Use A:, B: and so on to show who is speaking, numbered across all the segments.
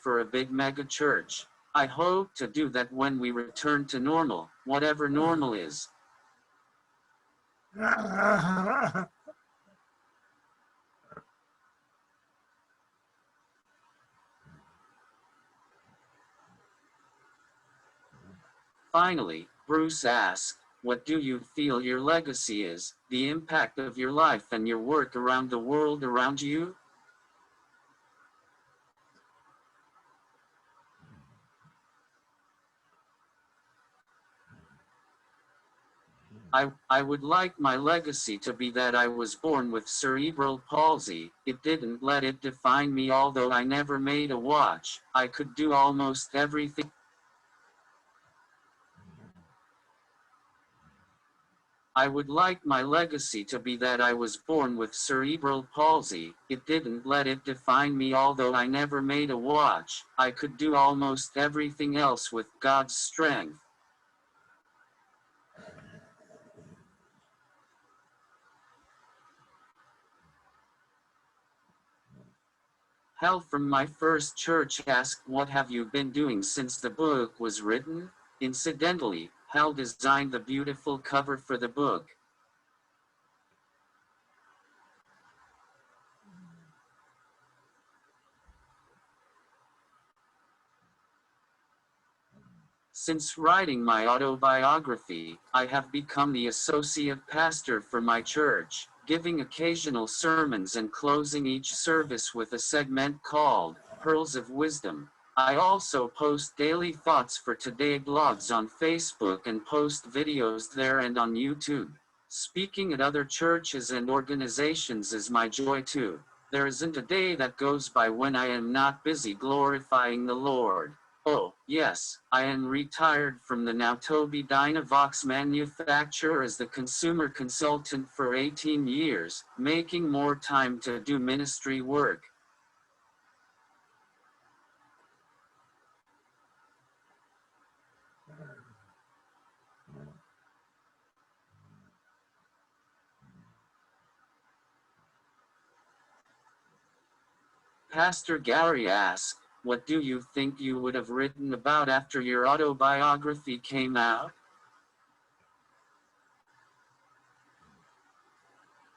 A: for a big mega church. I hope to do that when we return to normal, whatever normal is. Finally, Bruce asked, what do you feel your legacy is, the impact of your life and your work around the world around you? I would like my legacy to be that I was born with cerebral palsy. It didn't let it define me, although I never made a watch. I could do almost everything. I would like my legacy to be that I was born with cerebral palsy. It didn't let it define me, although I never made a watch. I could do almost everything else with God's strength. Hal from my first church asked, what have you been doing since the book was written? Incidentally, Hal designed the beautiful cover for the book. Since writing my autobiography, I have become the associate pastor for my church, giving occasional sermons and closing each service with a segment called Pearls of Wisdom. I also post daily thoughts for Today blogs on Facebook and post videos there and on YouTube. Speaking at other churches and organizations is my joy too. There isn't a day that goes by when I am not busy glorifying the Lord. Oh, yes, I am retired from the now Tobii Dynavox manufacturer as the consumer consultant for 18 years, making more time to do ministry work. Pastor Gary asked, what do you think you would have written about after your autobiography came out?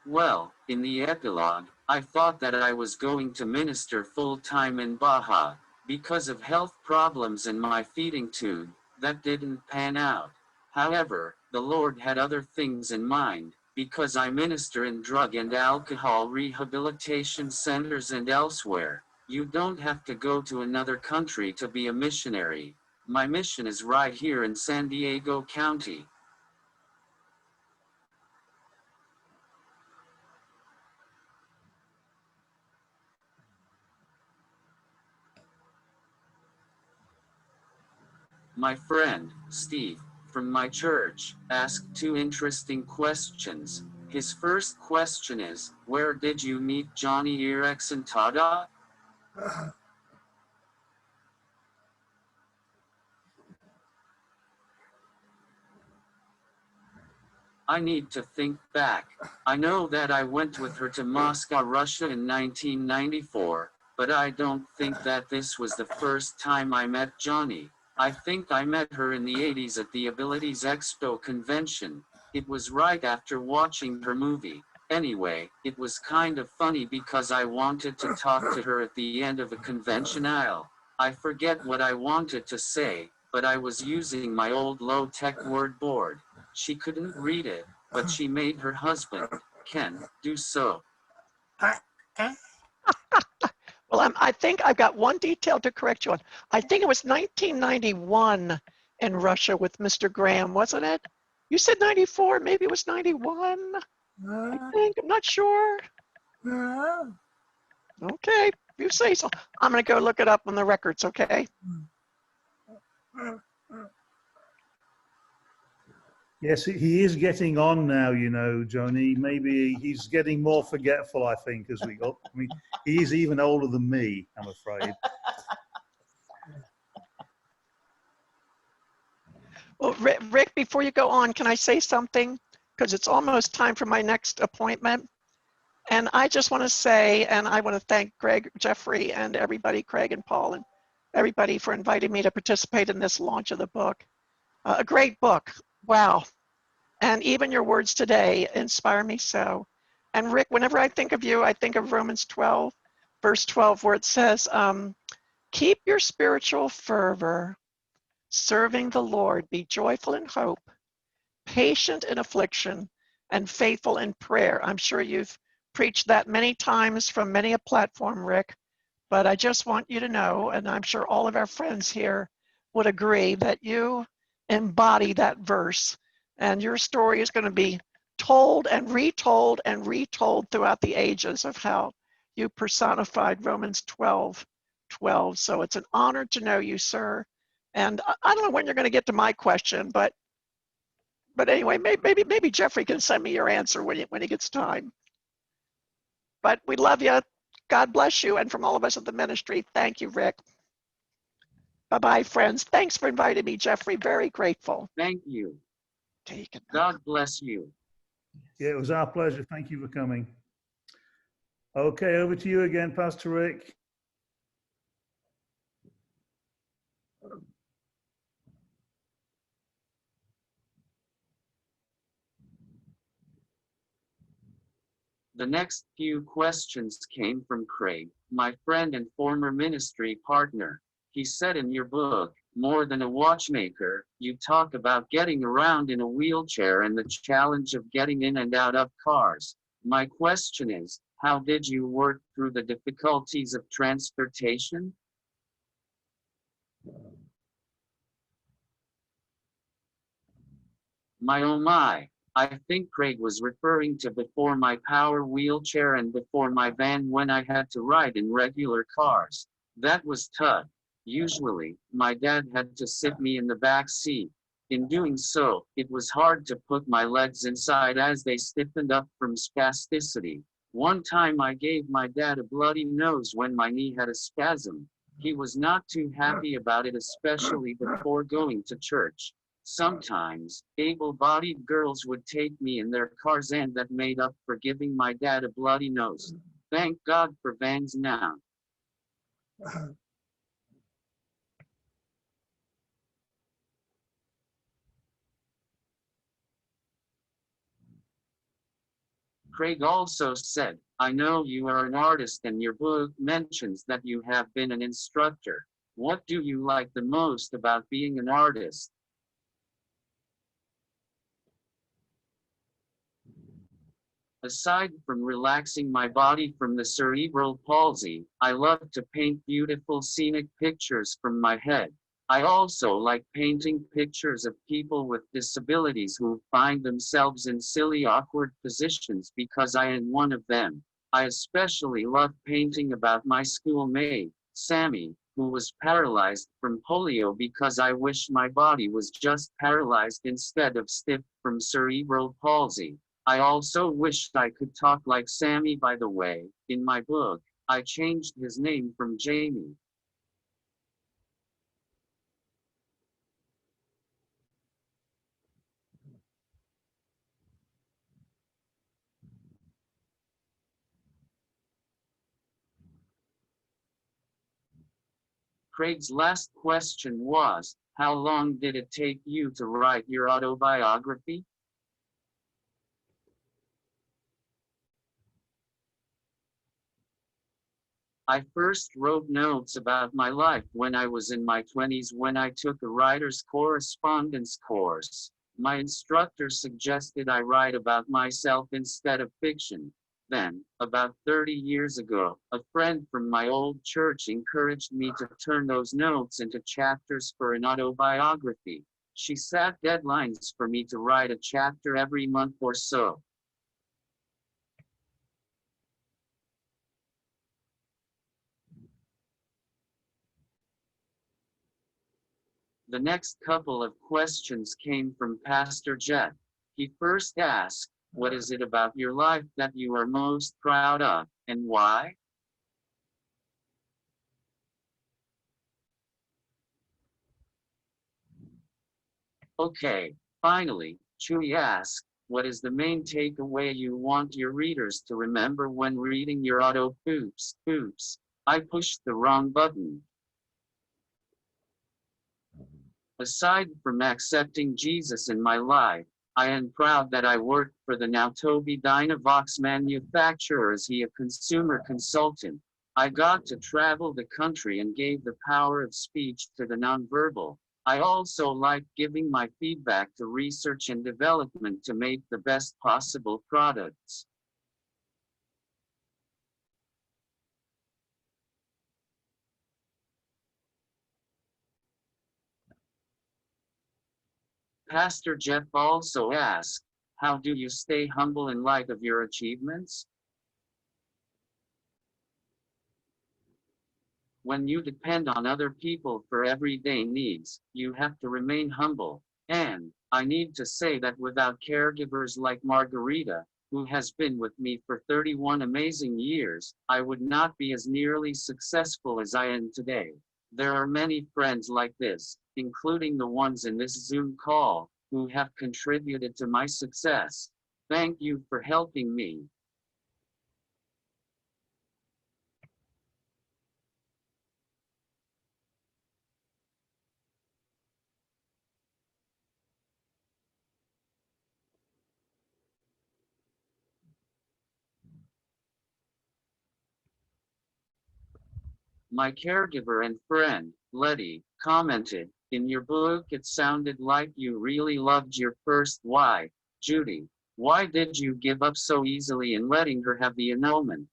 A: Well, in the epilogue, I thought that I was going to minister full-time in Baja. Because of health problems in my feeding tube, that didn't pan out. However, the Lord had other things in mind, because I minister in drug and alcohol rehabilitation centers and elsewhere. You don't have to go to another country to be a missionary. My mission is right here in San Diego County. My friend, Steve, from my church, asked two interesting questions. His first question is, where did you meet Johnny Erickson Tada? I need to think back. I know that I went with her to Moscow, Russia in 1994, but I don't think that this was the first time I met Johnny. I think I met her in the 80s at the Abilities Expo convention. It was right after watching her movie. Anyway, it was kind of funny because I wanted to talk to her at the end of a convention aisle. I forget what I wanted to say, but I was using my old low-tech word board. She couldn't read it, but she made her husband, Ken, do so.
B: Well, I think I've got one detail to correct you on. I think it was 1991 in Russia with Mr. Graham, wasn't it? You said 94, maybe it was 91. I think, I'm not sure. Okay, you say so. I'm gonna go look it up on the records, okay?
C: Yes, he is getting on now, you know, Johnny. Maybe he's getting more forgetful, I think, as we go. I mean, he's even older than me, I'm afraid.
B: Well, Rick, before you go on, can I say something? Because it's almost time for my next appointment. And I just want to say, and I want to thank Greg, Jeffrey, and everybody, Craig and Paul, and everybody for inviting me to participate in this launch of the book. A great book. Wow. And even your words today inspire me so. And Rick, whenever I think of you, I think of Romans 12, verse 12, where it says, keep your spiritual fervor, serving the Lord, be joyful in hope, patient in affliction, and faithful in prayer. I'm sure you've preached that many times from many a platform, Rick, but I just want you to know, and I'm sure all of our friends here would agree, that you embody that verse, and your story is going to be told and retold throughout the ages of how you personified Romans 12:12. So it's an honor to know you, sir. And I don't know when you're going to get to my question, but anyway, maybe Jeffrey can send me your answer when he gets time. But we love you. God bless you. And from all of us at the ministry, thank you, Rick. Bye-bye, friends. Thanks for inviting me, Jeffrey. Very grateful.
A: Thank you.
B: Take it.
A: God bless you.
C: Yeah, it was our pleasure. Thank you for coming. Okay, over to you again, Pastor Rick.
A: The next few questions came from Craig, my friend and former ministry partner. He said in your book, More Than a Watchmaker, you talk about getting around in a wheelchair and the challenge of getting in and out of cars. My question is, how did you work through the difficulties of transportation? My oh my. I think Craig was referring to before my power wheelchair and before my van when I had to ride in regular cars. That was tough. Usually, my dad had to sit me in the back seat. In doing so, it was hard to put my legs inside as they stiffened up from spasticity. One time I gave my dad a bloody nose when my knee had a spasm. He was not too happy about it, especially before going to church. Sometimes, able-bodied girls would take me in their cars, and that made up for giving my dad a bloody nose. Thank God for vans now. Craig also said, I know you are an artist and your book mentions that you have been an instructor. What do you like the most about being an artist? Aside from relaxing my body from the cerebral palsy, I love to paint beautiful scenic pictures from my head. I also like painting pictures of people with disabilities who find themselves in silly, awkward positions because I am one of them. I especially love painting about my schoolmate, Sammy, who was paralyzed from polio because I wish my body was just paralyzed instead of stiff from cerebral palsy. I also wished I could talk like Sammy. By the way, in my book, I changed his name from Jamie. Craig's last question was, how long did it take you to write your autobiography? I first wrote notes about my life when I was in my 20s when I took a writer's correspondence course. My instructor suggested I write about myself instead of fiction. Then, about 30 years ago, a friend from my old church encouraged me to turn those notes into chapters for an autobiography. She set deadlines for me to write a chapter every month or so. The next couple of questions came from Pastor Jet. He first asked, what is it about your life that you are most proud of, and why? Okay, finally, Chewy asked, what is the main takeaway you want your readers to remember when reading your auto? Oops, I pushed the wrong button. Aside from accepting Jesus in my life, I am proud that I worked for the now Tobii Dynavox manufacturer as a consumer consultant. I got to travel the country and gave the power of speech to the nonverbal. I also like giving my feedback to research and development to make the best possible products. Pastor Jeff also asked, how do you stay humble in light of your achievements? When you depend on other people for everyday needs, you have to remain humble. And I need to say that without caregivers like Margarita, who has been with me for 31 amazing years, I would not be as nearly successful as I am today. There are many friends like this, including the ones in this Zoom call, who have contributed to my success. Thank you for helping me. My caregiver and friend, Letty, commented, in your book it sounded like you really loved your first wife, Judy. Why did you give up so easily in letting her have the annulment?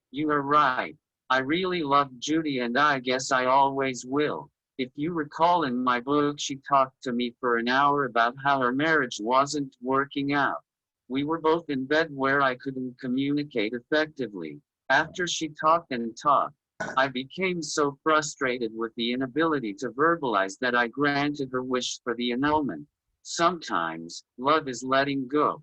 A: You are right. I really loved Judy and I guess I always will. If you recall in my book, she talked to me for an hour about how her marriage wasn't working out. We were both in bed where I couldn't communicate effectively. After she talked and talked, I became so frustrated with the inability to verbalize that I granted her wish for the annulment. Sometimes, love is letting go.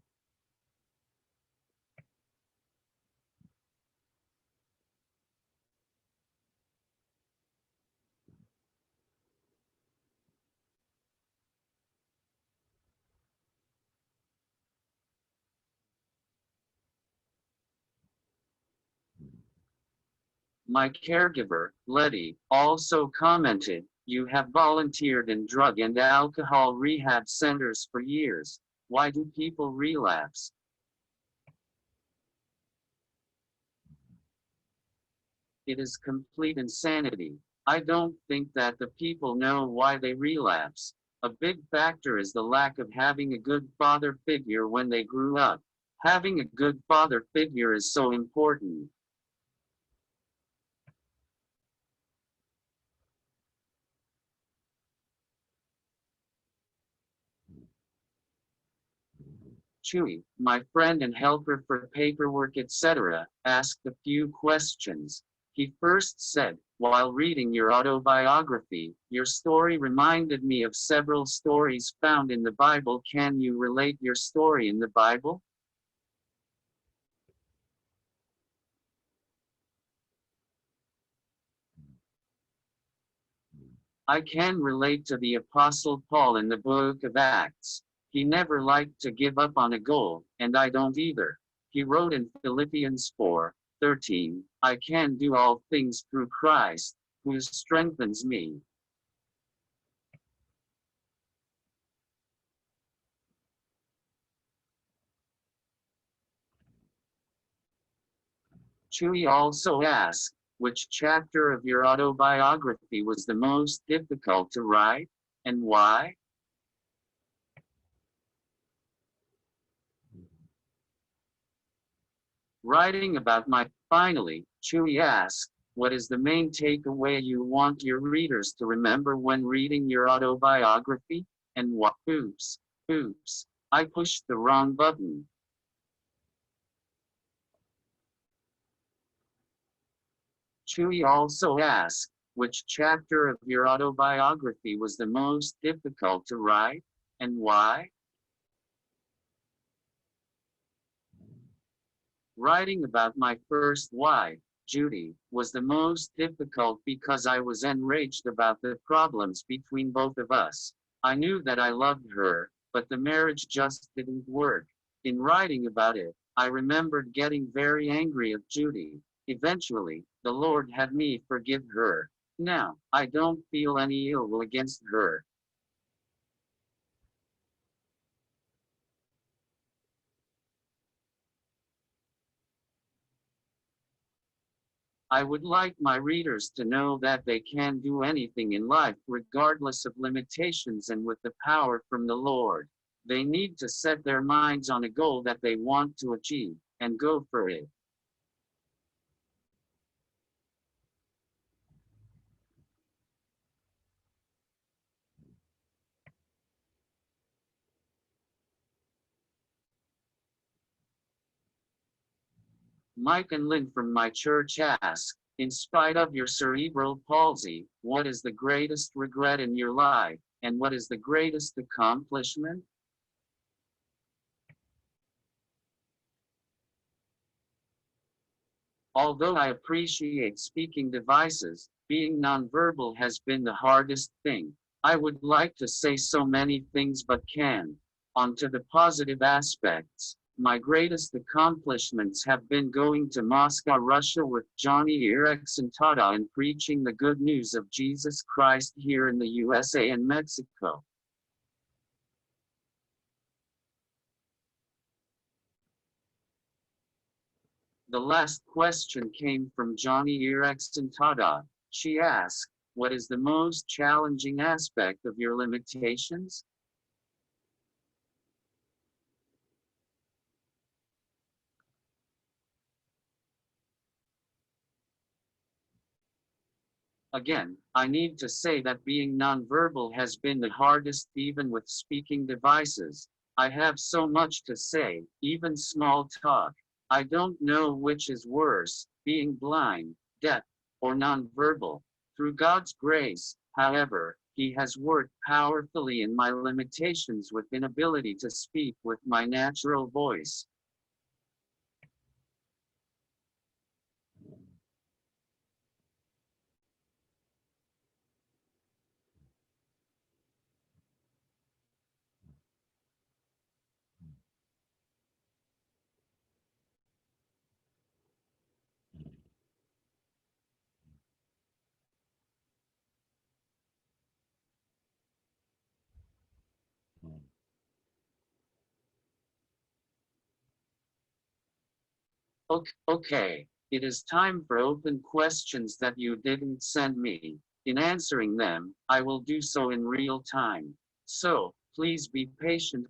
A: My caregiver, Letty, also commented, you have volunteered in drug and alcohol rehab centers for years. Why do people relapse? It is complete insanity. I don't think that the people know why they relapse. A big factor is the lack of having a good father figure when they grew up. Having a good father figure is so important. Chewy, my friend and helper for paperwork, etc., asked a few questions. He first said, while reading your autobiography, your story reminded me of several stories found in the Bible. Can you relate your story in the Bible? I can relate to the Apostle Paul in the book of Acts. He never liked to give up on a goal, and I don't either. He wrote in Philippians 4:13, I can do all things through Christ, who strengthens me. Chewy also asked, which chapter of your autobiography was the most difficult to write, and why? Writing about my finally, Chewy asked, what is the main takeaway you want your readers to remember when reading your autobiography? And what? Oops, I pushed the wrong button. Chewy also asked, which chapter of your autobiography was the most difficult to write, and why? Writing about my first wife, Judy, was the most difficult because I was enraged about the problems between both of us. I knew that I loved her, but the marriage just didn't work. In writing about it, I remembered getting very angry at Judy. Eventually, the Lord had me forgive her. Now, I don't feel any ill will against her. I would like my readers to know that they can do anything in life regardless of limitations and with the power from the Lord. They need to set their minds on a goal that they want to achieve and go for it. Mike and Lynn from my church ask, in spite of your cerebral palsy, what is the greatest regret in your life, and what is the greatest accomplishment? Although I appreciate speaking devices, being nonverbal has been the hardest thing. I would like to say so many things but can't. On to the positive aspects. My greatest accomplishments have been going to Moscow, Russia with Johnny Erickson Tata and preaching the good news of Jesus Christ here in the USA and Mexico. The last question came from Johnny Erickson Tada. She asked, what is the most challenging aspect of your limitations? Again, I need to say that being nonverbal has been the hardest even with speaking devices. I have so much to say, even small talk. I don't know which is worse, being blind, deaf, or nonverbal. Through God's grace, however, He has worked powerfully in my limitations with inability to speak with my natural voice. Okay, it is time for open questions that you didn't send me. In answering them, I will do so in real time. So, please be patient.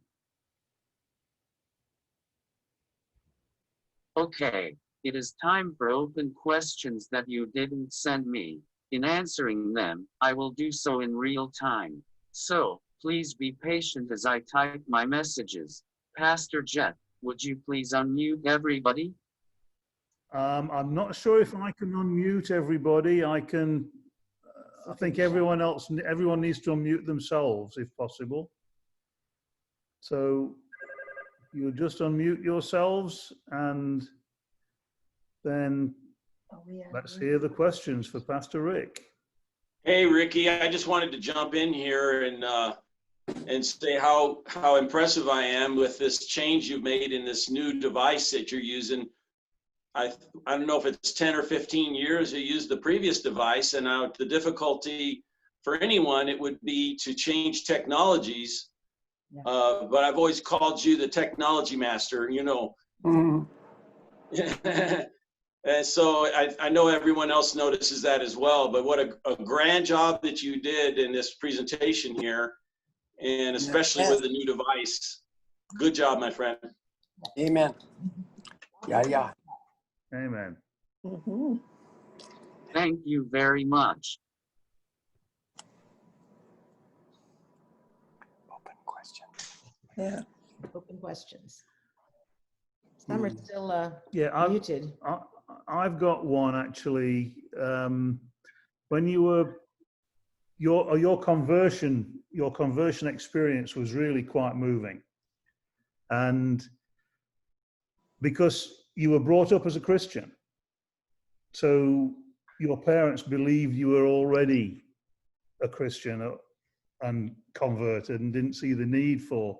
A: Okay, it is time for open questions that you didn't send me. In answering them, I will do so in real time. So, please be patient as I type my messages. Pastor Jet, would you please unmute everybody?
C: I'm not sure if I can unmute everybody. I think everyone needs to unmute themselves if possible. So you just unmute yourselves and then let's hear the questions for Pastor Rick.
D: Hey, Ricky, I just wanted to jump in here and say how impressive I am with this change you've made in this new device that you're using. I don't know if it's 10 or 15 years you used the previous device, and now the difficulty for anyone, it would be to change technologies. Yeah. But I've always called you the technology master, you know. Mm-hmm. And so I know everyone else notices that as well, but what a grand job that you did in this presentation here, and especially with the new device. Good job, my friend.
E: Amen. Yeah.
C: Amen.
B: Mm-hmm.
A: Thank you very much.
E: Open question.
F: Yeah. Open questions. Some are still muted.
C: I've got one actually. When you were your conversion experience was really quite moving, and because you were brought up as a Christian, so your parents believed you were already a Christian and converted and didn't see the need for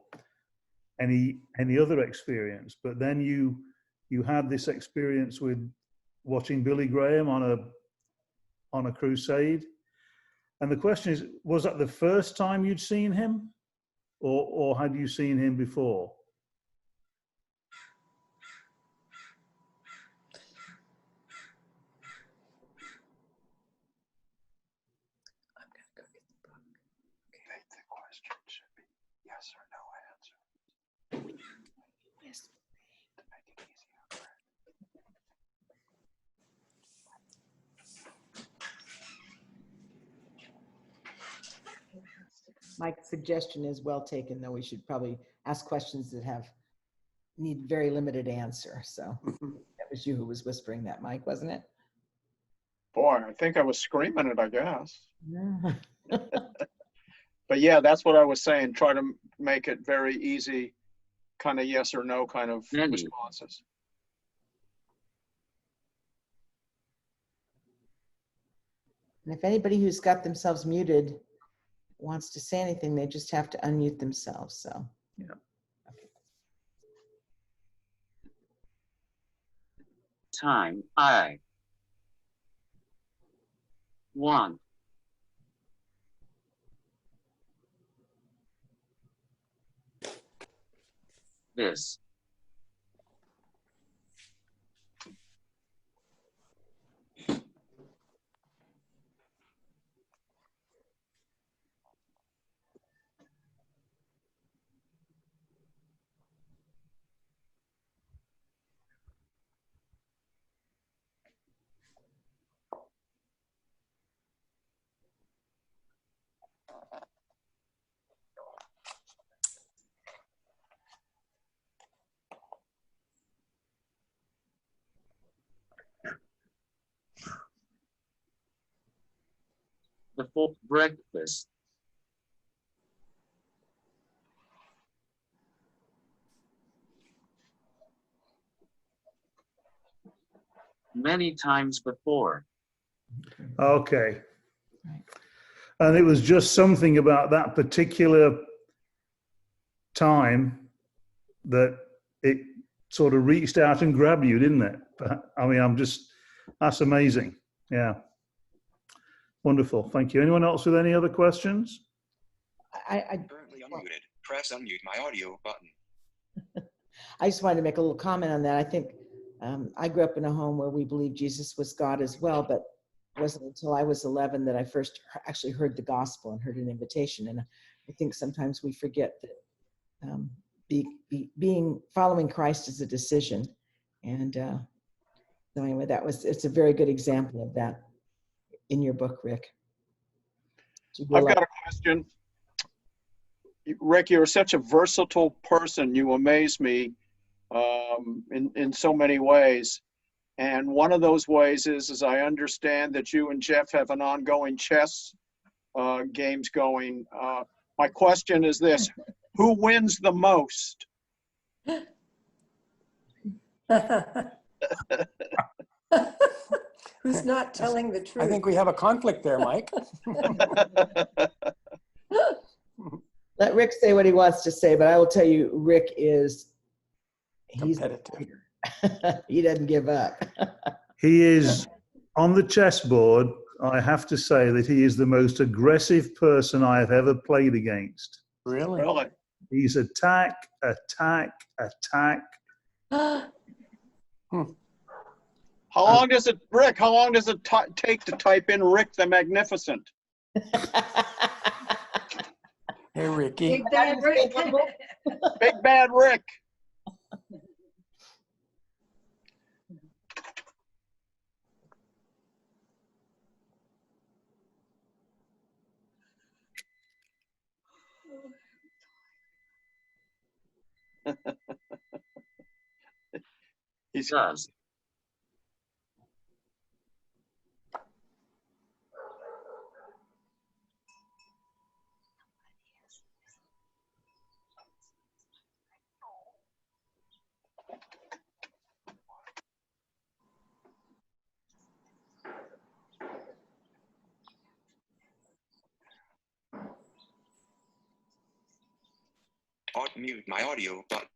C: any other experience. But then you had this experience with watching Billy Graham on a crusade. And the question is, was that the first time you'd seen him, or had you seen him before?
E: I'm gonna go get the book. Okay. The question should be yes or no answer. Yes. To make it easier.
F: Mike's suggestion is well taken, though we should probably ask questions that need very limited answer. So that was you who was whispering that, Mike, wasn't it?
G: Boy, I think I was screaming it, I guess.
F: Yeah.
G: But yeah, that's what I was saying. Try to make it very easy, kind of yes or no kind of
A: Many.
G: responses.
F: And if anybody who's got themselves muted wants to say anything, they just have to unmute themselves. So
C: Yeah.
A: Time, I want. This. The full breakfast. Many times before.
C: Okay. And it was just something about that particular time that it sort of reached out and grabbed you, didn't it? But, I mean, that's amazing. Yeah. Wonderful. Thank you. Anyone else with any other questions?
H: Currently unmuted. Press unmute my audio button.
F: I just wanted to make a little comment on that. I think I grew up in a home where we believed Jesus was God as well, but it wasn't until I was 11 that I first actually heard the gospel and heard an invitation. And I think sometimes we forget that following Christ is a decision. And so anyway, it's a very good example of that in your book, Rick.
G: I've got a question. Rick, you're such a versatile person. You amaze me in so many ways. And one of those ways is I understand that you and Jeff have an ongoing chess games going. My question is this: who wins the most?
E: Who's not telling the truth? I think we have a conflict there, Mike.
F: Let Rick say what he wants to say, but I will tell you, Rick he's competitive. He doesn't give up.
C: He is on the chessboard. I have to say that he is the most aggressive person I have ever played against.
E: Really?
C: He's attack, attack, attack.
G: How long does it, Rick? How long does it take to type in Rick the Magnificent?
E: Hey, Ricky.
G: Big Bad Rick. Big Bad Rick.
A: He does.
H: Mute my audio button.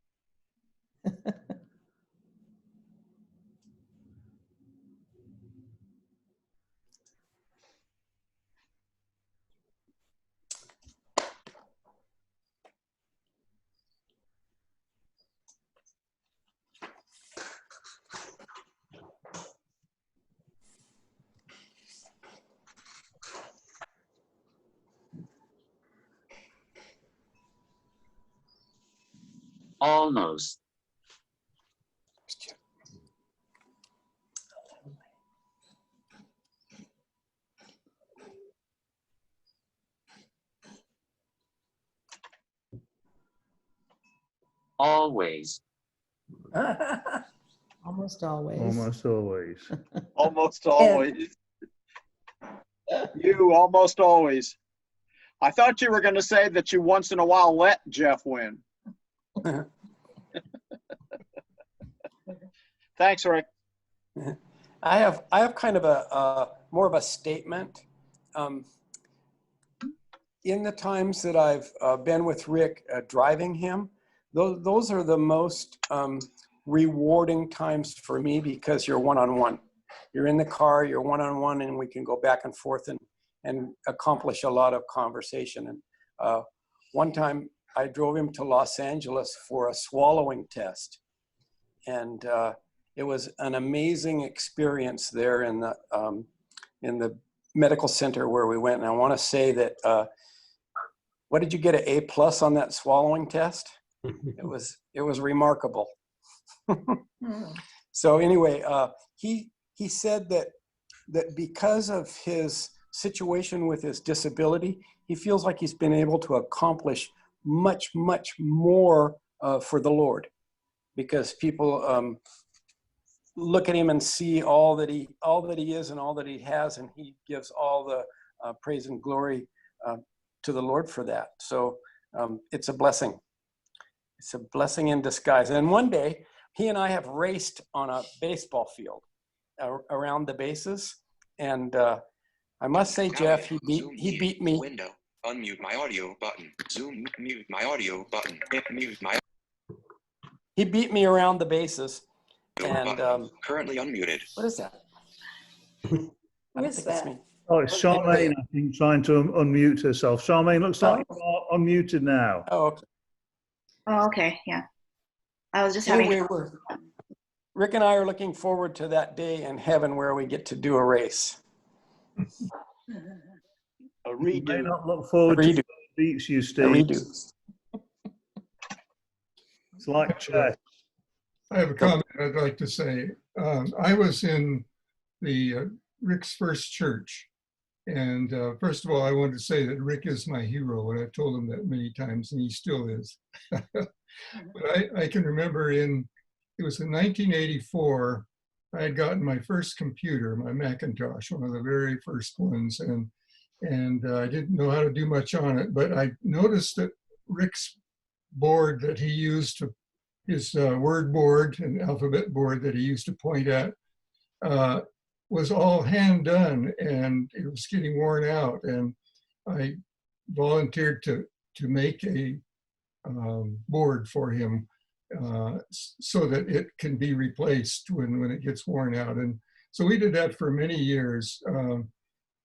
A: Almost. Always.
F: Almost always.
C: Almost always.
G: Almost always. You almost always. I thought you were going to say that you once in a while let Jeff win. Thanks, Rick.
I: I have kind of a more of a statement. In the times that I've been with Rick driving him, those are the most rewarding times for me, because you're one-on-one. You're in the car, you're one-on-one, and we can go back and forth and accomplish a lot of conversation. And one time I drove him to Los Angeles for a swallowing test. And it was an amazing experience there in the medical center where we went. And I want to say that, what did you get, an A+ on that swallowing test? It was remarkable. So anyway, he said that because of his situation with his disability, he feels like he's been able to accomplish much, much more for the Lord, because people look at him and see all that he is and all that he has, and he gives all the praise and glory to the Lord for that. So it's a blessing. It's a blessing in disguise. And one day, he and I have raced on a baseball field around the bases, and I must say, Jeff, he beat me.
H: Window. Unmute my audio button. Zoom. Mute my audio button. Mute my.
I: He beat me around the bases. And
H: currently unmuted.
I: What is that?
J: Who is that?
C: Oh, it's Charmaine, I think, trying to unmute herself. Charmaine, looks like you're unmuted now.
I: Oh, okay.
J: Oh, okay. Yeah. I was just
I: Anyway,
J: having.
I: Rick and I are looking forward to that day in heaven where we get to do a race.
G: A
C: You
G: redo.
C: may not look forward to beats you,
I: A
C: Steve.
I: redo.
C: It's like chess.
K: I have a comment I'd like to say. I was in Rick's first church. And first of all, I wanted to say that Rick is my hero, and I've told him that many times, and he still is. But I can remember it was in 1984, I had gotten my first computer, my Macintosh, one of the very first ones, and I didn't know how to do much on it, but I noticed that Rick's board that he used to, his word board and alphabet board that he used to point at, was all hand done, and it was getting worn out, and I volunteered to make a board for him so that it can be replaced when it gets worn out. And so we did that for many years.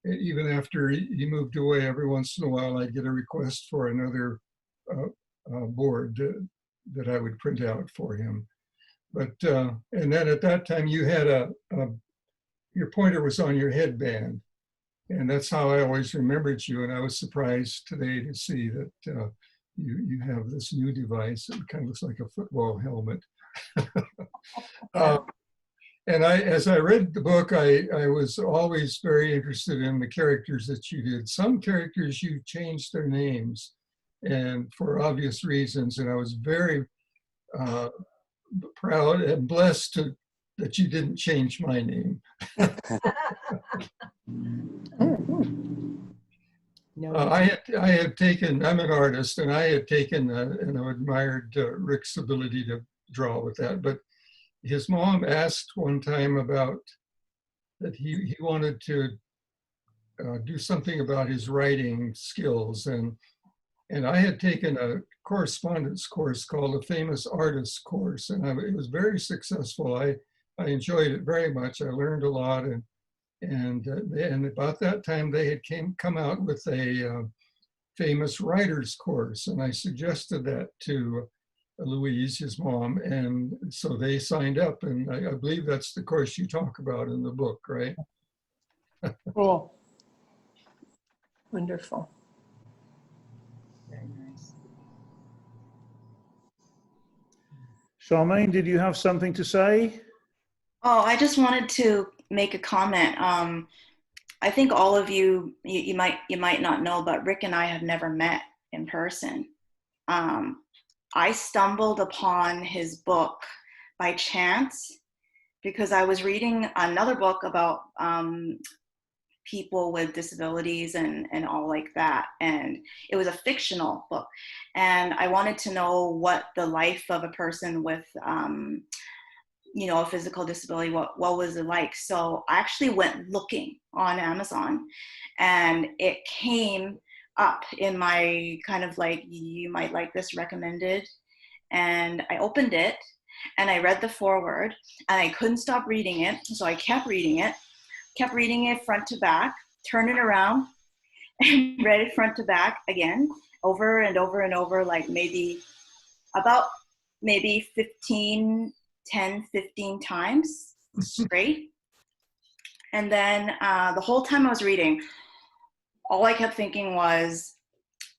K: Even after he moved away, every once in a while I'd get a request for another board that I would print out for him. But and then at that time you had your pointer was on your headband, and that's how I always remembered you. And I was surprised today to see that you have this new device. It kind of looks like a football helmet. And as I read the book, I was always very interested in the characters that you did. Some characters you changed their names, and for obvious reasons. And I was very proud and blessed that you didn't change my name.
F: No,
K: I had taken, I'm an artist, and I had taken and I admired Rick's ability to draw with that. But his mom asked one time about that he wanted to do something about his writing skills. And I had taken a correspondence course called the Famous Artists Course, and it was very successful. I enjoyed it very much. I learned a lot, and about that time they had come out with a famous writers course, and I suggested that to Louise, his mom, and so they signed up, and I believe that's the course you talk about in the book, right?
I: Cool.
J: Wonderful.
F: very nice.
C: Charmaine, did you have something to say?
J: Oh, I just wanted to make a comment. I think all of you might not know, but Rick and I have never met in person. I stumbled upon his book by chance because I was reading another book about people with disabilities and all like that. And it was a fictional book. And I wanted to know what the life of a person with, a physical disability, what was it like? So I actually went looking on Amazon, and it came up in my kind of like, you might like this recommended. And I opened it and I read the foreword and I couldn't stop reading it. So I kept reading it front to back, turned it around and read it front to back again, over and over and over, like maybe 10, 15 times straight. And then the whole time I was reading, all I kept thinking was,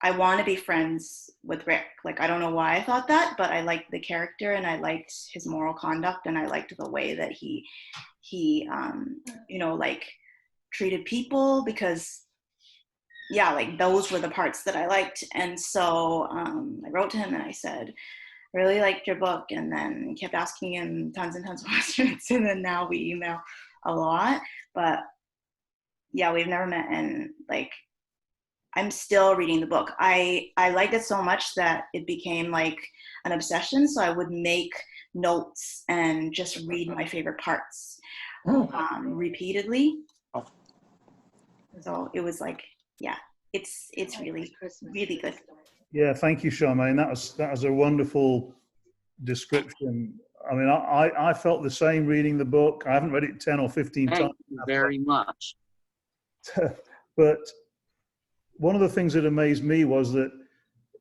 J: I want to be friends with Rick. Like, I don't know why I thought that, but I liked the character and I liked his moral conduct and I liked the way that he like treated people, because yeah, like those were the parts that I liked. And so I wrote to him and I said, really liked your book, and then kept asking him tons and tons of questions. And then now we email a lot, but yeah, we've never met. And like, I'm still reading the book. I liked it so much that it became like an obsession. So I would make notes and just read my favorite parts repeatedly. So it was like, yeah, it's really, really good.
C: Yeah, thank you, Charmaine. That was a wonderful description. I mean, I felt the same reading the book. I haven't read it 10 or 15 times.
A: Thank you very much.
C: But one of the things that amazed me was that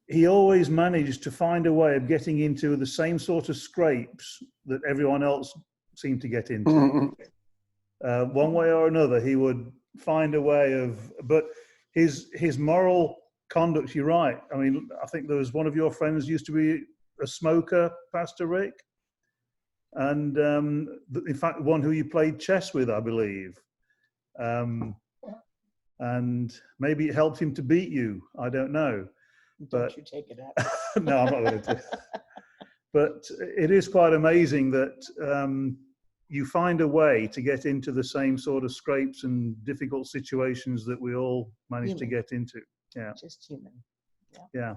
C: he always managed to find a way of getting into the same sort of scrapes that everyone else seemed to get into. One way or another, he would find a way of, but his moral conduct, you're right. I mean, I think there was one of your friends used to be a smoker, Pastor Rick. And in fact, one who you played chess with, I believe. And maybe it helped him to beat you. I don't know.
F: Don't you take it up.
C: No, I'm not going to. But it is quite amazing that you find a way to get into the same sort of scrapes and difficult situations that we all manage to get into. Yeah.
F: Just human.
C: Yeah.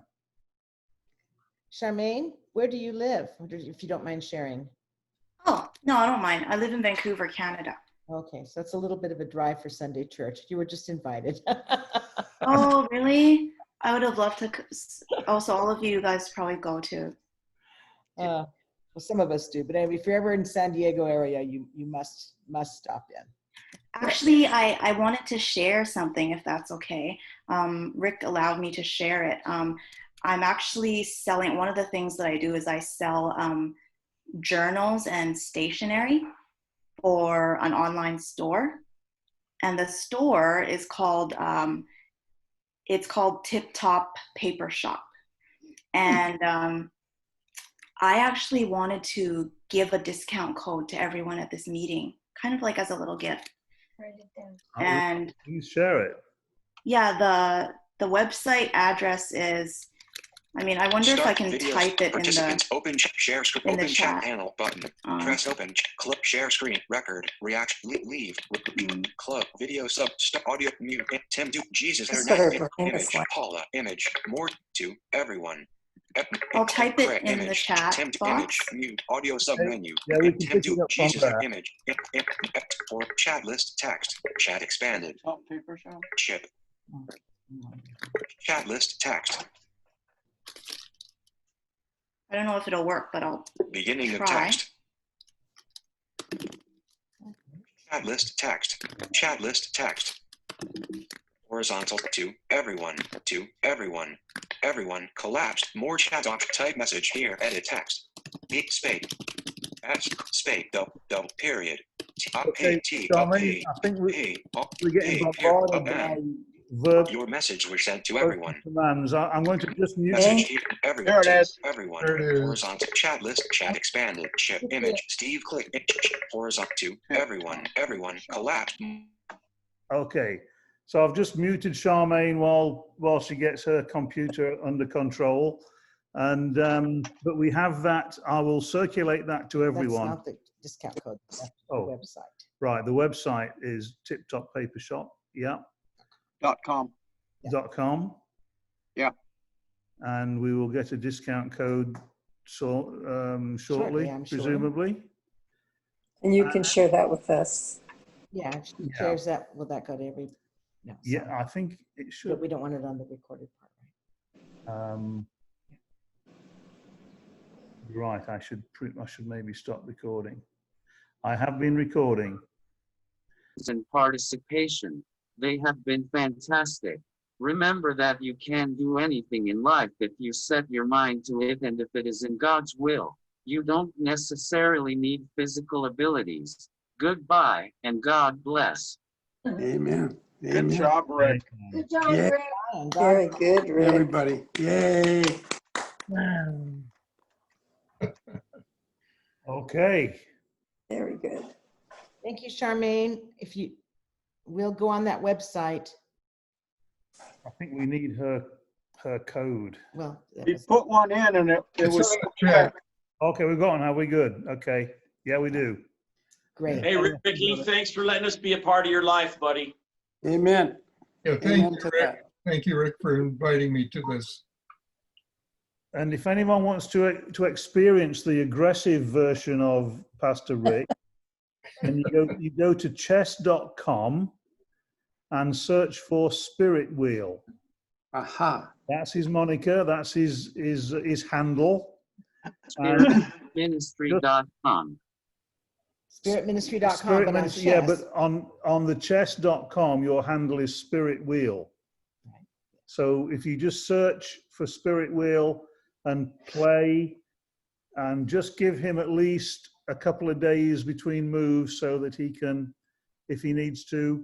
F: Charmaine, where do you live? If you don't mind sharing.
J: Oh, no, I don't mind. I live in Vancouver, Canada.
F: Okay, so it's a little bit of a drive for Sunday church. You were just invited.
J: Oh, really? I would have loved to. Oh, so all of you guys probably go to.
F: Well, some of us do, but anyway, if you're ever in San Diego area, you must stop in.
J: Actually, I wanted to share something, if that's okay. Rick allowed me to share it. I'm actually selling, one of the things that I do is I sell journals and stationery for an online store. And the store is called, it's called Tip Top Paper Shop. And I actually wanted to give a discount code to everyone at this meeting, kind of like as a little gift.
L: Write it down.
J: And
C: please share it.
J: Yeah, the website address is, I mean, I wonder if I can type it in the
H: open share screen,
J: in the
H: open chat
J: chat.
H: panel button. Press open, click share screen, record, react, leave, club, video, audio, mute, Tim, do Jesus, their name, image, Paula, image, more to everyone.
J: I'll type it in the chat
H: Tim,
J: box.
H: image, mute, audio submenu.
C: Yeah, we can
H: Tim,
C: pick it
H: do
C: up from
H: Jesus,
C: there.
H: image, or chat list, text, chat expanded,
G: Paper show?
H: chip, chat list, text.
J: I don't know if it'll work, but I'll
H: Beginning
J: try.
H: of text. Chat list text. Chat list text. Horizontal to everyone. To everyone. Everyone collapsed. More chat option. Type message here. Edit text. Space. S space. Double period.
C: Okay, Charmaine, I think we're getting bombarded by verb
H: Your message was sent to everyone.
C: commands. I'm going to just mute.
H: Message here. Everyone.
G: There it is.
H: Everyone.
K: There it is.
H: Horizontal chat list. Chat expanded. Ship image. Steve click. Horizontal to everyone. Everyone. Collapsed.
C: Okay. So I've just muted Charmaine while she gets her computer under control. And but we have that. I will circulate that to everyone.
F: That's not the discount code. That's the
C: Oh.
F: website.
C: Right. The website is Tip Top Paper Shop. Yeah.
G: .com.
C: .com.
G: Yeah.
C: And we will get a discount code shortly,
F: I'm sure.
C: presumably.
L: And you can share that with us.
F: Yeah, if she
C: Yeah.
F: shares that, will that go to every? No.
C: Yeah,
F: sorry.
C: I think it
F: But
C: should.
F: we don't want it on the recorded part, right?
C: Right. I should maybe stop recording. I have been recording.
A: And participation. They have been fantastic. Remember that you can do anything in life if you set your mind to it and if it is in God's will. You don't necessarily need physical abilities. Goodbye and God bless.
I: Amen.
G: Good
I: Amen.
G: job, Rick.
F: Good job,
I: Yeah.
F: Rick.
L: Very good, Rick.
I: Everybody. Yay.
C: Okay.
L: Very good.
F: Thank you, Charmaine. We'll go on that website.
C: I think we need her code.
F: Well, that
G: We
F: was-
G: put one in and it
K: It's
G: was
K: on the chat.
C: Okay, we've got one. Are we good? Okay. Yeah, we do.
F: great.
D: Hey, Ricky, thanks for letting us be a part of your life, buddy.
I: Amen.
K: Yeah, thank
I: Amen
K: you,
I: to
K: Rick.
I: that.
K: Thank you, Rick, for inviting me to this.
C: And if anyone wants to experience the aggressive version of Pastor Rick, then you go to chess.com and search for Spirit Wheel.
I: Aha.
C: That's his moniker. That's his handle. And
A: Spiritministry.com.
F: Spiritministry.com,
C: Spirit
F: but on
C: Ministry, yeah,
F: chess.
C: but on the chess.com, your handle is Spirit Wheel. So if you just search for Spirit Wheel and play, and just give him at least a couple of days between moves so that he can, if he needs to,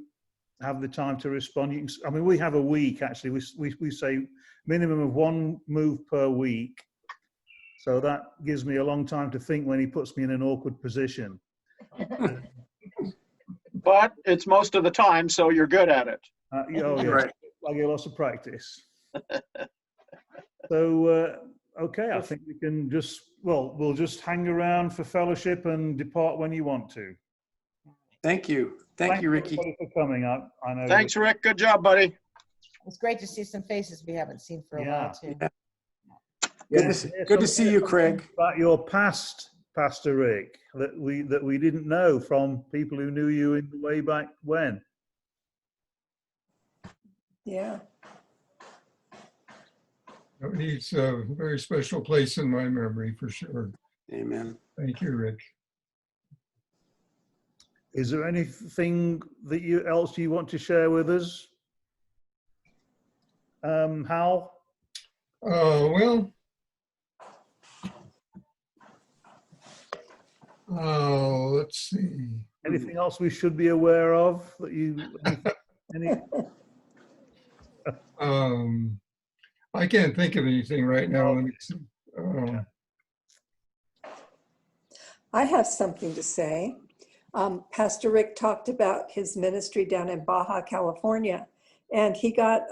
C: have the time to respond. I mean, we have a week actually. We say minimum of one move per week. So that gives me a long time to think when he puts me in an awkward position.
G: But it's most of the time, so you're good at it.
C: Oh yeah,
I: Right.
C: I get lots of practice. So okay, I think we can we'll just hang around for fellowship and depart when you want to.
I: Thank you. Thank you, Ricky.
C: everybody for coming. I know.
G: Thanks, Rick. Good job, buddy.
F: It's great to see some faces we haven't seen for a
C: Yeah.
F: while, too.
I: Good to see you, Craig.
C: About your past, Pastor Rick, that we didn't know from people who knew you in the way back when.
L: Yeah.
K: He's a very special place in my memory for sure.
I: Amen.
K: Thank you, Rick.
C: Is there anything that else you want to share with us, Hal?
K: Well, let's see.
C: Anything else we should be aware of that any?
K: I can't think of anything right now. Let me see.
L: I have something to say. Pastor Rick talked about his ministry down in Baja, California, and he got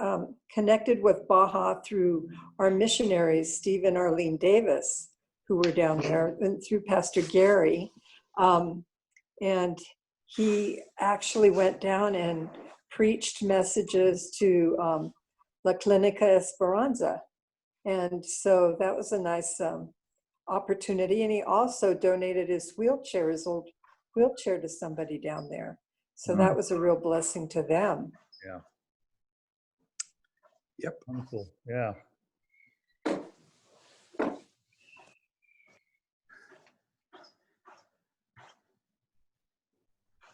L: connected with Baja through our missionaries, Steve and Arlene Davis, who were down there, and through Pastor Gary. And he actually went down and preached messages to La Clinica Esperanza. And so that was a nice opportunity. And he also donated his old wheelchair to somebody down there. So that was a real blessing to them.
C: Yeah.
I: Yep.
C: Wonderful. Yeah.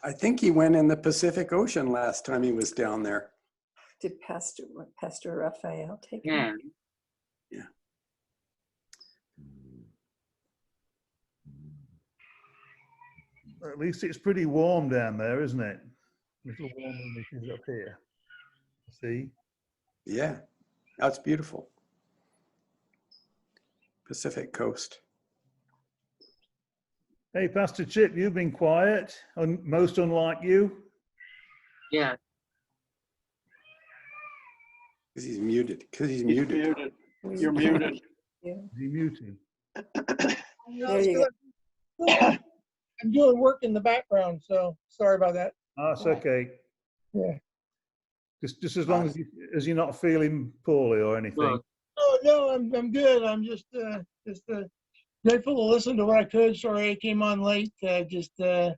I: I think he went in the Pacific Ocean last time he was down there.
L: Did Pastor Raphael take
A: Yeah.
L: him?
I: Yeah.
C: At least it's pretty warm down there, isn't it? A little warmer than it is up here. See?
I: Yeah, that's beautiful. Pacific Coast.
C: Hey, Pastor Chip, you've been quiet, most unlike you.
A: Yeah,
I: Because he's muted. Because he's
G: He's
I: muted.
G: muted. You're muted.
C: Is he muted?
L: There you go.
M: I'm doing work in the background, so sorry about that.
C: Oh, that's okay.
M: Yeah.
C: Just as long as you're not feeling poorly or anything.
A: look,
M: Oh no, I'm good. I'm just grateful to listen to what I could. Sorry I came on late. And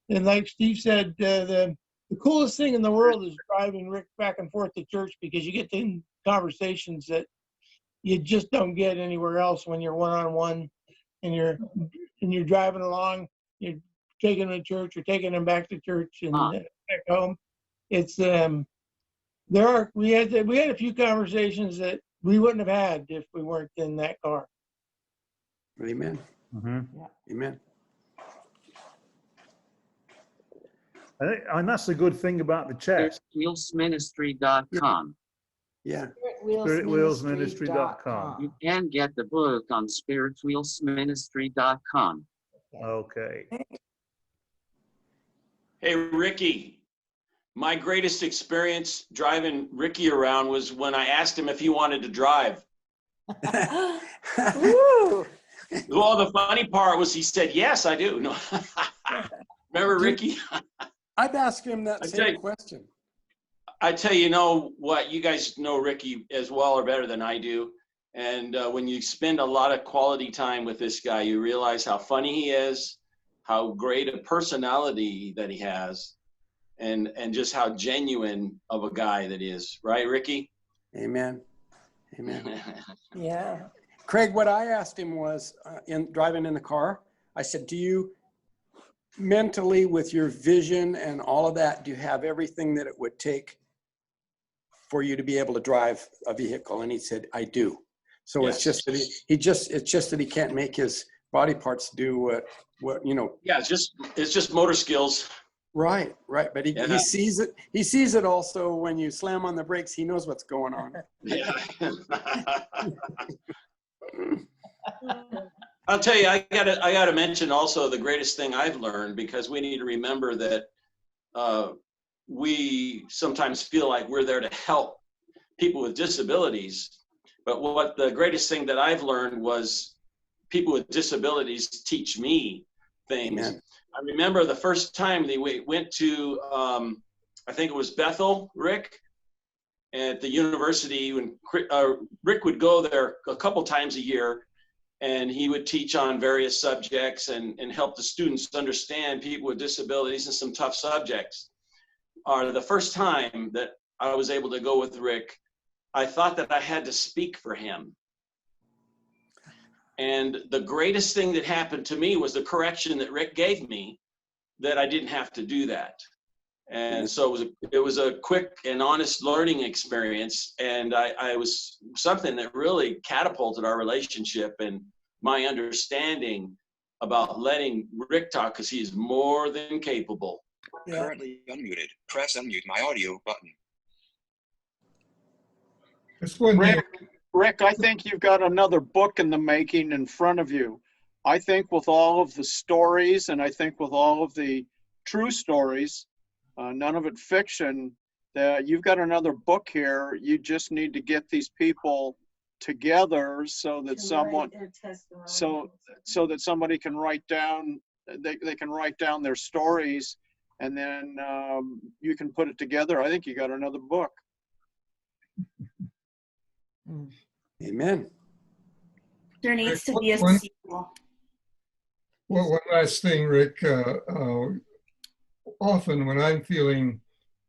M: like Steve said, the coolest thing in the world is driving Rick back and forth to church, because you get in conversations that you just don't get anywhere else when you're one-on-one and you're driving along. You're taking them to church or taking them back to church and back home. It's we had a few conversations that we wouldn't have had if we weren't in that car.
I: Amen.
C: Mhm.
I: Amen.
C: And that's the good thing about the chest.
A: SpiritWheelsMinistry.com.
I: Yeah.
C: SpiritWheelsMinistry.com.
A: You can get the book on SpiritWheelsMinistry.com.
C: Okay.
D: Hey, Ricky, my greatest experience driving Ricky around was when I asked him if he wanted to drive.
L: Woo!
D: Well, the funny part was he said, yes, I do. No. Remember, Ricky?
I: I've asked him that
D: I
I: same
D: tell you-
I: question.
D: I tell you, know what, you guys know Ricky as well or better than I do. And when you spend a lot of quality time with this guy, you realize how funny he is, how great a personality that he has, and just how genuine of a guy that is. Right, Ricky?
I: Amen. Amen.
L: Yeah.
I: Craig, what I asked him was, in driving in the car, I said, do you mentally, with your vision and all of that, do you have everything that it would take for you to be able to drive a vehicle? And he said, I do. So
D: Yes.
I: it's just that it's just that he can't make his body parts do what you know.
D: Yeah, it's just motor skills.
I: Right. But he sees it. He sees it also when you slam on the brakes. He knows what's going on.
D: Yeah. I'll tell you, I gotta mention also the greatest thing I've learned, because we need to remember that we sometimes feel like we're there to help people with disabilities. But what the greatest thing that I've learned was people with disabilities teach me things.
I: Amen.
D: I remember the first time we went to, I think it was Bethel, Rick, at the university, when Rick would go there a couple times a year, and he would teach on various subjects and help the students understand people with disabilities and some tough subjects. The first time that I was able to go with Rick, I thought that I had to speak for him. And the greatest thing that happened to me was the correction that Rick gave me, that I didn't have to do that. And so it was a quick and honest learning experience. And I was something that really catapulted our relationship and my understanding about letting Rick talk, because he is more than capable.
L: Yeah.
H: Currently unmuted. Press unmute my audio button.
K: This one here,
G: Rick, I think you've got another book in the making in front of you. I think with all of the stories, and I think with all of the true stories, none of it fiction, that you've got another book here. You just need to get these people together so that so that somebody can write down, they can write down their stories, and then you can put it together. I think you got another book.
I: Amen.
J: There needs to be a
K: One-
J: sequel.
K: well, one last thing, Rick. Often when I'm feeling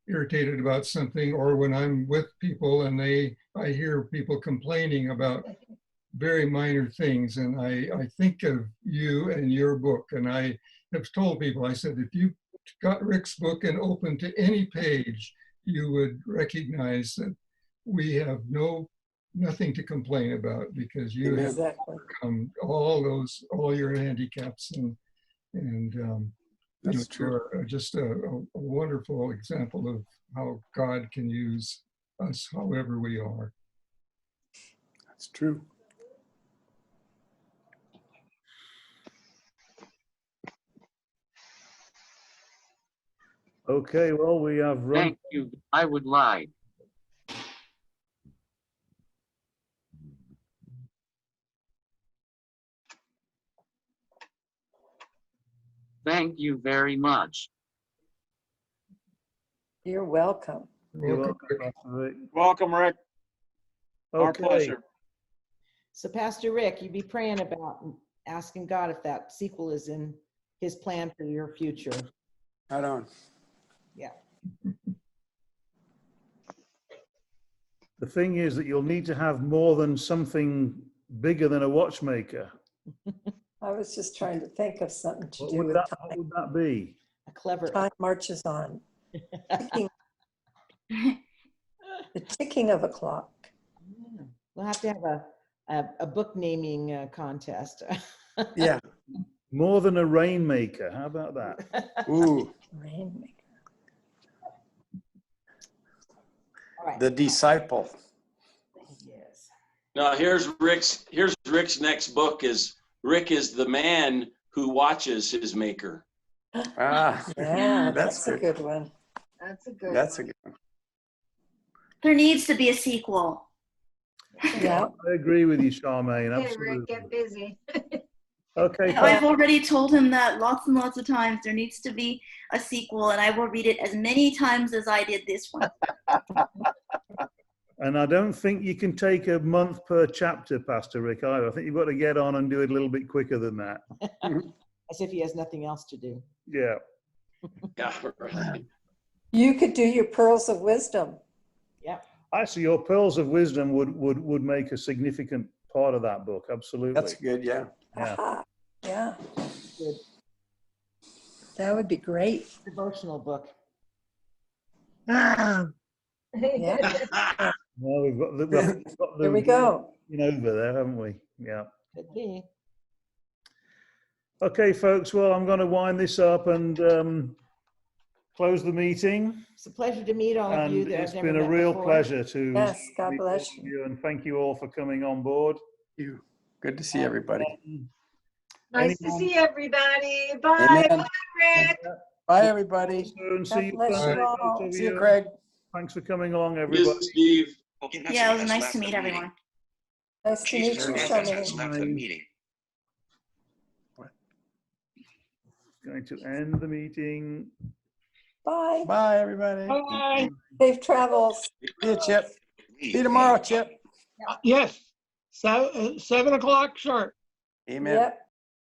K: irritated about something, or when I'm with people and I hear people complaining about very minor things, and I think of you and your book, and I have told people, I said, if you got Rick's book and opened to any page, you would recognize that we have nothing to complain about, because you have
L: Exactly.
K: overcome all your handicaps, and
I: That's true.
K: you're just a wonderful example of how God can use us however we are.
I: That's true.
C: Okay, well, we have run.
A: Thank you. I would like. Thank you very much.
L: You're welcome.
C: You're welcome, Pastor Rick.
G: Welcome, Rick. Our
C: Okay.
G: pleasure.
F: So Pastor Rick, you be praying about asking God if that sequel is in his plan for your future.
I: Right on.
F: Yeah.
C: The thing is that you'll need to have more than something bigger than a watchmaker.
L: I was just trying to think of something to
C: What
L: do
C: would
L: with
C: that,
L: time.
C: what would that be?
F: A clever.
L: Time marches on. The ticking of a clock.
F: Yeah. We'll have to have a book naming contest.
I: Yeah.
C: More than a rainmaker. How about that?
I: Ooh,
L: Rainmaker.
F: All right.
I: the disciple.
F: Yes.
D: Now here's Rick's next book is Rick is the man who watches his maker.
I: Ah,
L: Yeah,
I: that's
L: that's a
I: good.
L: good one.
E: That's a good
I: That's a
E: one.
I: good one.
J: There needs to be a sequel.
L: Yeah.
C: I agree with you, Charmaine.
E: Okay,
C: Absolutely.
E: Rick, get busy.
C: Okay,
J: I've already told him that lots and lots of times. There needs to be a sequel, and I will read it as many times as I did this one.
C: and I don't think you can take a month per chapter, Pastor Rick, either. I think you've got to get on and do it a little bit quicker than that.
F: As if he has nothing else to do.
C: Yeah.
D: Yeah, right.
L: You could do your pearls of wisdom.
F: Yep.
C: Actually, your pearls of wisdom would make a significant part of that book. Absolutely.
I: That's good, yeah.
C: Yeah.
L: Aha. Yeah,
F: Good.
L: that would be great.
F: Devotional book.
L: Yeah.
C: Well, we've got the
L: Here we go.
C: over there, haven't we? Yeah.
F: Could be.
C: Okay, folks. Well, I'm going to wind this up and close the meeting.
F: It's a pleasure to meet all of you
C: And
F: that
C: it's
F: I've never
C: been a
F: met
C: real
F: before.
C: pleasure to
L: Yes, God
C: meet
L: bless
C: all of
L: you.
C: and thank you all for coming on board.
I: You. Good to see everybody.
E: Nice to
C: Anyone-
E: see everybody. Bye.
I: Amen.
E: Bye, Rick.
I: Bye, everybody.
C: Soon. See
L: God
C: you
L: bless
C: soon.
L: you all.
C: Both of
I: See you, Craig.
C: Thanks for coming along,
D: Yes,
C: everybody.
D: Steve.
H: Okay,
J: Yeah, it was
H: has
J: nice
H: left
J: to
H: the
J: meet
H: meeting.
J: everyone.
L: Nice to meet
H: Jesus
L: you,
H: Christ has
L: Charmaine.
H: left the meeting.
C: Going to end the meeting.
L: Bye.
I: Bye, everybody.
M: Bye.
L: Safe travels.
I: See you, Chip. See you tomorrow, Chip.
M: Yes, 7 o'clock sharp.
I: Amen.
L: Yep.